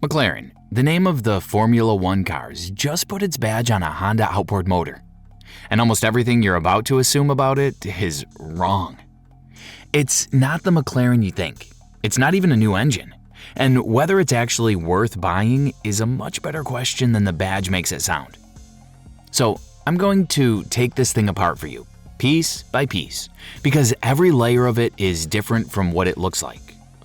McLaren, the name of the Formula One cars, just put its badge on a Honda outboard motor. And almost everything you're about to assume about it is wrong. It's not the McLaren you think. It's not even a new engine. And whether it's actually worth buying is a much better question than the badge makes it sound. So I'm going to take this thing apart for you, piece by piece, because every layer of it is different from what it looks like,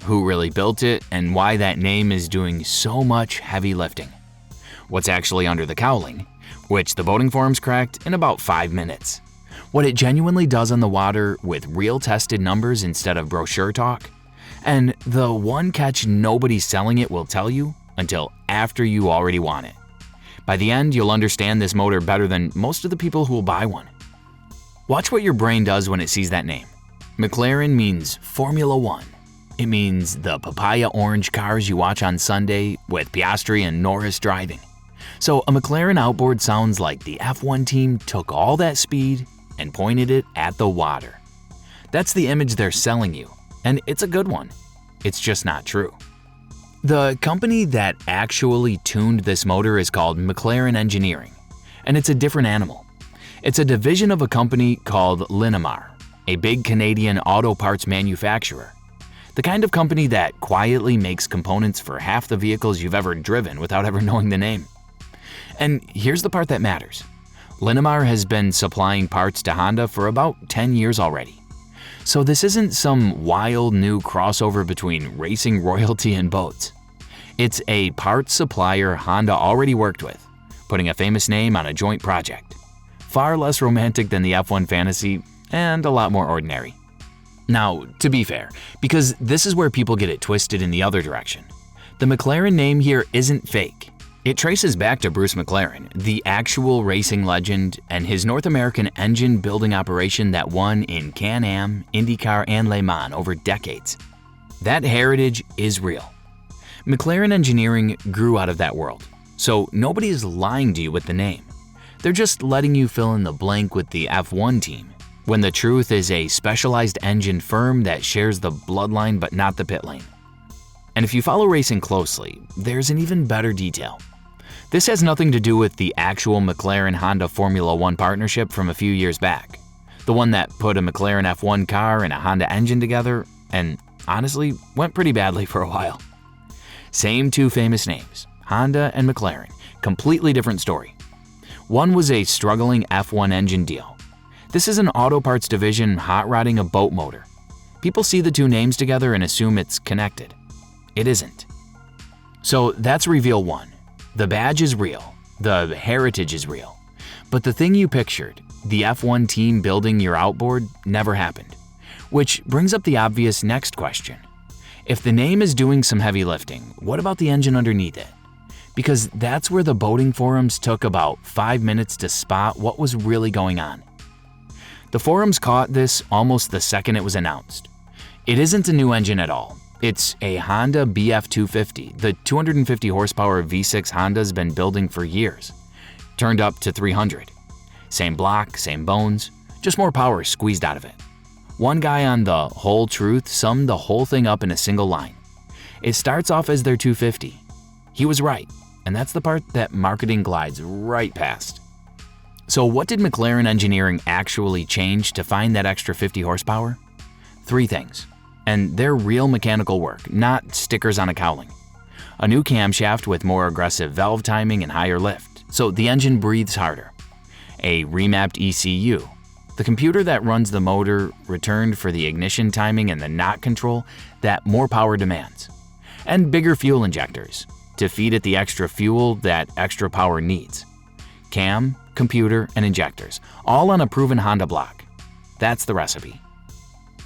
who really built it, and why that name is doing so much heavy lifting. What's actually under the cowling, which the boating forums cracked in about 5 minutes. What it genuinely does on the water with real tested numbers instead of brochure talk. And the one catch nobody selling it will tell you until after you already want it. By the end, you'll understand this motor better than most of the people who will buy one. Watch what your brain does when it sees that name. McLaren means Formula One. It means the papaya orange cars you watch on Sunday with Piastri and Norris driving. So a McLaren Outboard sounds like the F1 team took all that speed and pointed it at the water. That's the image they're selling you, and it's a good one. It's just not true. The company that actually tuned this motor is called McLaren Engineering, and it's a different animal. It's a division of a company called Linamar, a big Canadian auto parts manufacturer. The kind of company that quietly makes components for half the vehicles you've ever driven without ever knowing the name. And here's the part that matters. Linamar has been supplying parts to Honda for about 10 years already. So this isn't some wild new crossover between racing royalty and boats. It's a parts supplier Honda already worked with, putting a famous name on a joint project. Far less romantic than the F1 fantasy, and a lot more ordinary. Now, to be fair, because this is where people get it twisted in the other direction, the McLaren name here isn't fake. It traces back to Bruce McLaren, the actual racing legend, and his North American engine building operation that won in Can-Am, IndyCar, and Le Mans over decades. That heritage is real. McLaren Engineering grew out of that world, so nobody is lying to you with the name. They're just letting you fill in the blank with the F1 team, when the truth is a specialized engine firm that shares the bloodline but not the pit lane. And if you follow racing closely, there's an even better detail. This has nothing to do with the actual McLaren-Honda Formula One partnership from a few years back, the one that put a McLaren F1 car and a Honda engine together, and honestly went pretty badly for a while. Same two famous names, Honda and McLaren, completely different story. One was a struggling F1 engine deal. This is an auto parts division hot rodding a boat motor. People see the two names together and assume it's connected. It isn't. So that's reveal one. The badge is real. The heritage is real. But the thing you pictured, the F1 team building your outboard, never happened. Which brings up the obvious next question. If the name is doing some heavy lifting, what about the engine underneath it? Because that's where the boating forums took about 5 minutes to spot what was really going on. The forums caught this almost the second it was announced. It isn't a new engine at all. It's a Honda BF250, the 250 horsepower V6 Honda's been building for years, turned up to 300. Same block, same bones, just more power squeezed out of it. One guy on The Whole Truth summed the whole thing up in a single line. It starts off as their 250. He was right, and that's the part that marketing glides right past. So what did McLaren Engineering actually change to find that extra 50 horsepower? 3 things. And they're real mechanical work, not stickers on a cowling. A new camshaft with more aggressive valve timing and higher lift, so the engine breathes harder. A remapped ECU. The computer that runs the motor returned for the ignition timing and the knot control that more power demands. And bigger fuel injectors, to feed it the extra fuel that extra power needs. Cam, computer, and injectors, all on a proven Honda block. That's the recipe.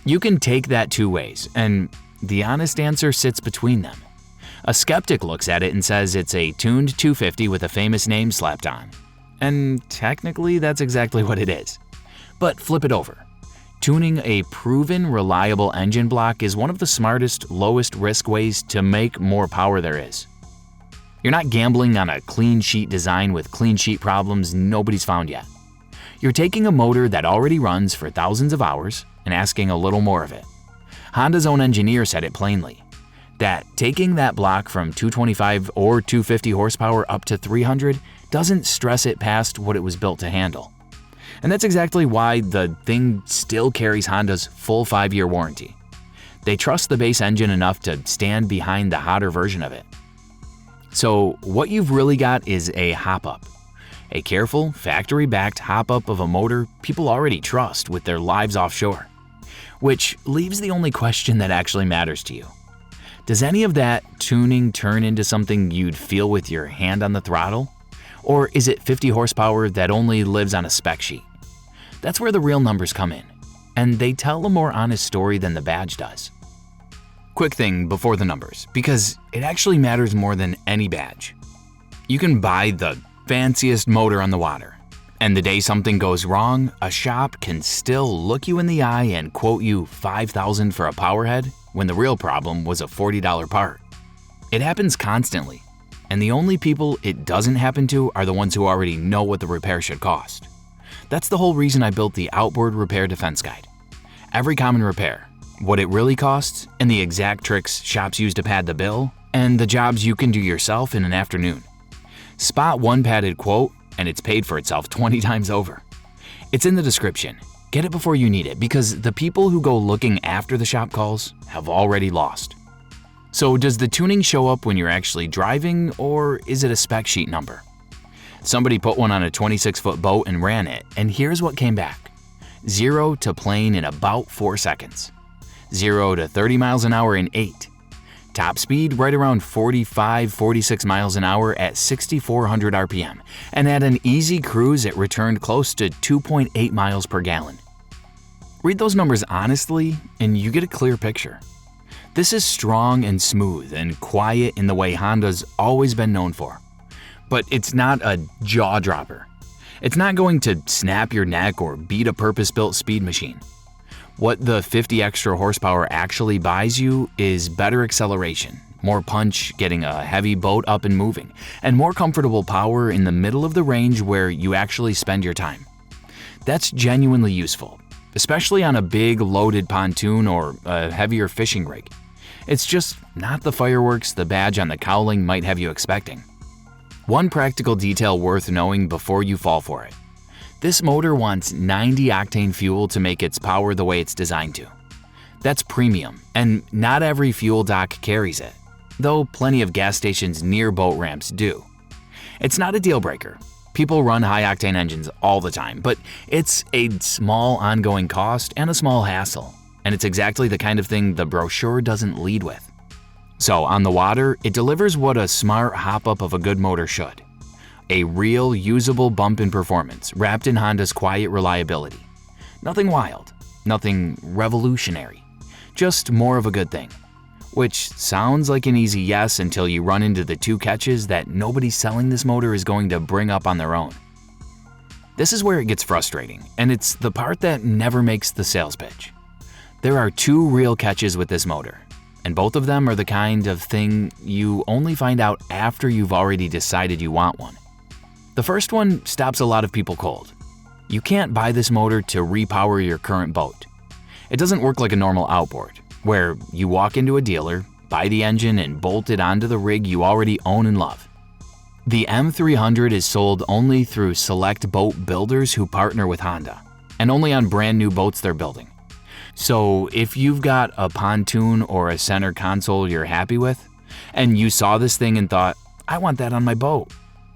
You can take that 2 ways, and the honest answer sits between them. A skeptic looks at it and says it's a tuned 250 with a famous name slapped on. And technically, that's exactly what it is. But flip it over. Tuning a proven, reliable engine block is one of the smartest, lowest risk ways to make more power there is. You're not gambling on a clean sheet design with clean sheet problems nobody's found yet. You're taking a motor that already runs for thousands of hours and asking a little more of it. Honda's own engineer said it plainly. that taking that block from 225 or 250 horsepower up to 300 doesn't stress it past what it was built to handle. And that's exactly why the thing still carries Honda's full 5-year warranty. They trust the base engine enough to stand behind the hotter version of it. So what you've really got is a hop-up. A careful, factory-backed hop-up of a motor people already trust with their lives offshore. Which leaves the only question that actually matters to you. Does any of that tuning turn into something you'd feel with your hand on the throttle? Or is it 50 horsepower that only lives on a spec sheet? That's where the real numbers come in, and they tell a more honest story than the badge does. Quick thing before the numbers, because it actually matters more than any badge. You can buy the fanciest motor on the water, and the day something goes wrong, a shop can still look you in the eye and quote you $5,000 for a powerhead when the real problem was a $40 part. It happens constantly, and the only people it doesn't happen to are the ones who already know what the repair should cost. That's the whole reason I built the Outboard Repair Defense Guide. Every common repair, what it really costs, and the exact tricks shops use to pad the bill, and the jobs you can do yourself in an afternoon. Spot one padded quote, and it's paid for itself 20 times over. It's in the description. Get it before you need it, because the people who go looking after the shop calls have already lost. So does the tuning show up when you're actually driving, or is it a spec sheet number? Somebody put one on a 26-foot boat and ran it, and here's what came back. 0 to plane in about 4 seconds. 0 to 30 miles an hour in 8. Top speed right around 45-46 miles an hour at 6,400 RPM, and at an easy cruise it returned close to 2.8 miles per gallon. Read those numbers honestly, and you get a clear picture. This is strong and smooth and quiet in the way Honda's always been known for. But it's not a jaw-dropper. It's not going to snap your neck or beat a purpose-built speed machine. What the 50 extra horsepower actually buys you is better acceleration, more punch getting a heavy boat up and moving, and more comfortable power in the middle of the range where you actually spend your time. That's genuinely useful, especially on a big loaded pontoon or a heavier fishing rig. It's just not the fireworks the badge on the cowling might have you expecting. One practical detail worth knowing before you fall for it. This motor wants 90 octane fuel to make its power the way it's designed to. That's premium, and not every fuel dock carries it, though plenty of gas stations near boat ramps do. It's not a deal breaker. People run high octane engines all the time, but it's a small ongoing cost and a small hassle, and it's exactly the kind of thing the brochure doesn't lead with. So on the water, it delivers what a smart hop-up of a good motor should. A real, usable bump in performance wrapped in Honda's quiet reliability. Nothing wild, nothing revolutionary, just more of a good thing. Which sounds like an easy yes until you run into the 2 catches that nobody selling this motor is going to bring up on their own. This is where it gets frustrating, and it's the part that never makes the sales pitch. There are 2 real catches with this motor, and both of them are the kind of thing you only find out after you've already decided you want one. The first one stops a lot of people cold. You can't buy this motor to repower your current boat. It doesn't work like a normal outboard, where you walk into a dealer, buy the engine, and bolt it onto the rig you already own and love. The M300 is sold only through select boat builders who partner with Honda, and only on brand new boats they're building. So if you've got a pontoon or a center console you're happy with, and you saw this thing and thought, I want that on my boat,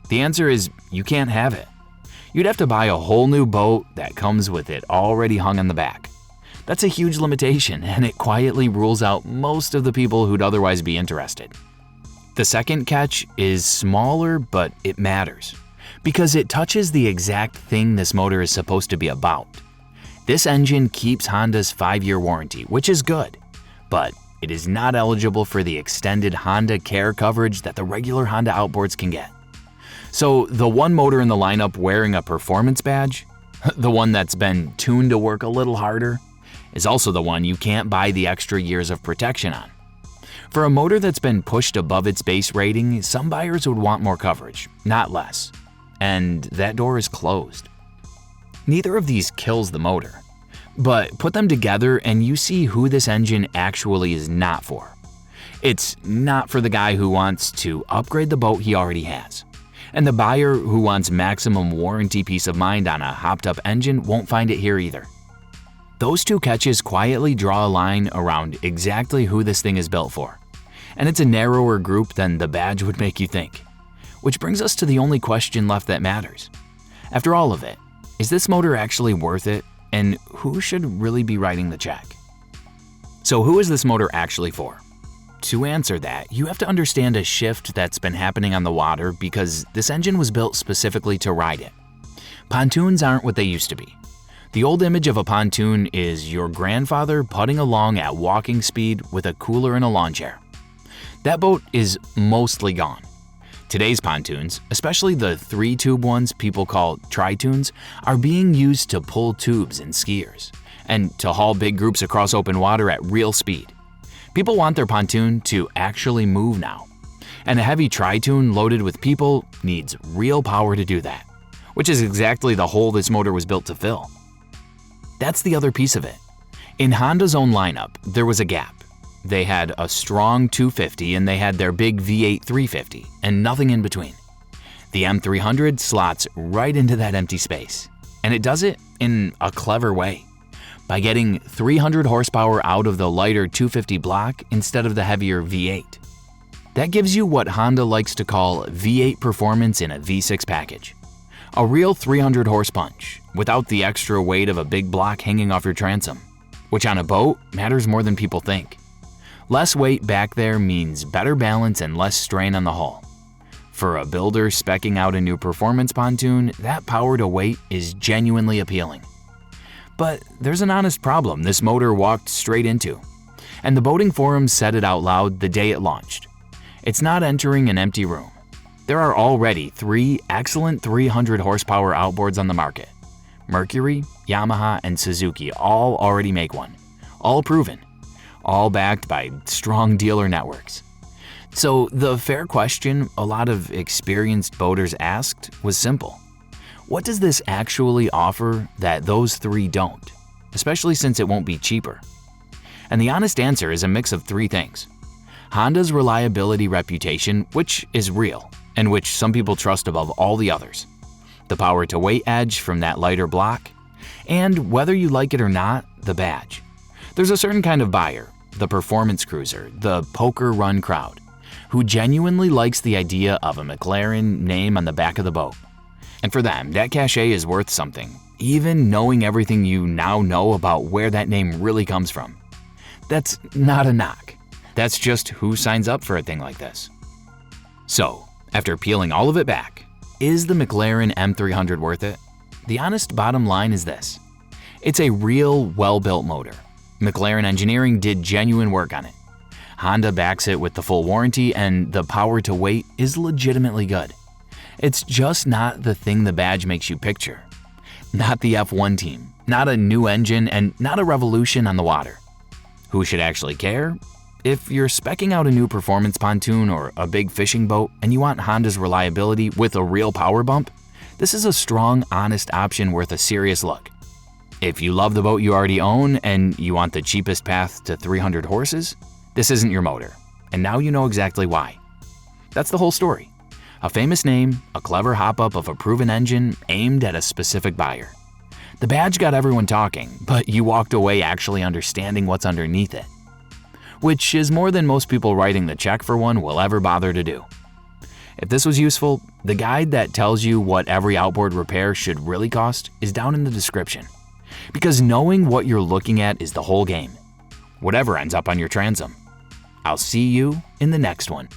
the answer is you can't have it. You'd have to buy a whole new boat that comes with it already hung on the back. That's a huge limitation, and it quietly rules out most of the people who'd otherwise be interested. The second catch is smaller, but it matters, because it touches the exact thing this motor is supposed to be about. This engine keeps Honda's 5-year warranty, which is good, but it is not eligible for the extended Honda Care coverage that the regular Honda Outboards can get. So the one motor in the lineup wearing a performance badge, the one that's been tuned to work a little harder, is also the one you can't buy the extra years of protection on. For a motor that's been pushed above its base rating, some buyers would want more coverage, not less. And that door is closed. Neither of these kills the motor, but put them together and you see who this engine actually is not for. It's not for the guy who wants to upgrade the boat he already has. And the buyer who wants maximum warranty peace of mind on a hopped-up engine won't find it here either. Those two catches quietly draw a line around exactly who this thing is built for. And it's a narrower group than the badge would make you think. Which brings us to the only question left that matters. After all of it, is this motor actually worth it? And who should really be writing the check? So who is this motor actually for? To answer that, you have to understand a shift that's been happening on the water because this engine was built specifically to ride it. Pontoons aren't what they used to be. The old image of a pontoon is your grandfather putting along at walking speed with a cooler and a lawn chair. That boat is mostly gone. Today's pontoons, especially the 3-tube ones people call tri-tunes, are being used to pull tubes in skiers and to haul big groups across open water at real speed. People want their pontoon to actually move now, and a heavy tri-tune loaded with people needs real power to do that, which is exactly the hole this motor was built to fill. That's the other piece of it. In Honda's own lineup, there was a gap. They had a strong 250 and they had their big V8 350 and nothing in between. The M300 slots right into that empty space, and it does it in a clever way. By getting 300 horsepower out of the lighter 250 block instead of the heavier V8. That gives you what Honda likes to call V8 performance in a V6 package. A real 300 horse punch, without the extra weight of a big block hanging off your transom, which on a boat matters more than people think. Less weight back there means better balance and less strain on the hull. For a builder speccing out a new performance pontoon, that power to weight is genuinely appealing. But there's an honest problem this motor walked straight into, and the boating forums said it out loud the day it launched. It's not entering an empty room. There are already 3 excellent 300 horsepower outboards on the market. Mercury, Yamaha, and Suzuki all already make one. All proven. All backed by strong dealer networks. So the fair question a lot of experienced boaters asked was simple. What does this actually offer that those 3 don't, especially since it won't be cheaper? And the honest answer is a mix of 3 things. Honda's reliability reputation, which is real, and which some people trust above all the others. The power-to-weight edge from that lighter block, and whether you like it or not, the badge. There's a certain kind of buyer, the performance cruiser, the poker run crowd, who genuinely likes the idea of a McLaren name on the back of the boat. And for them, that cachet is worth something, even knowing everything you now know about where that name really comes from. That's not a knock. That's just who signs up for a thing like this. So, after peeling all of it back, is the McLaren M300 worth it? The honest bottom line is this. It's a real, well-built motor. McLaren engineering did genuine work on it. Honda backs it with the full warranty, and the power to weight is legitimately good. It's just not the thing the badge makes you picture. Not the F1 team, not a new engine, and not a revolution on the water. Who should actually care? If you're speccing out a new performance pontoon or a big fishing boat and you want Honda's reliability with a real power bump, this is a strong, honest option worth a serious look. If you love the boat you already own and you want the cheapest path to 300 horses, this isn't your motor, and now you know exactly why. That's the whole story. A famous name, a clever hop-up of a proven engine aimed at a specific buyer. The badge got everyone talking, but you walked away actually understanding what's underneath it. Which is more than most people writing the check for one will ever bother to do. If this was useful, the guide that tells you what every outboard repair should really cost is down in the description. Because knowing what you're looking at is the whole game. Whatever ends up on your transom. I'll see you in the next one.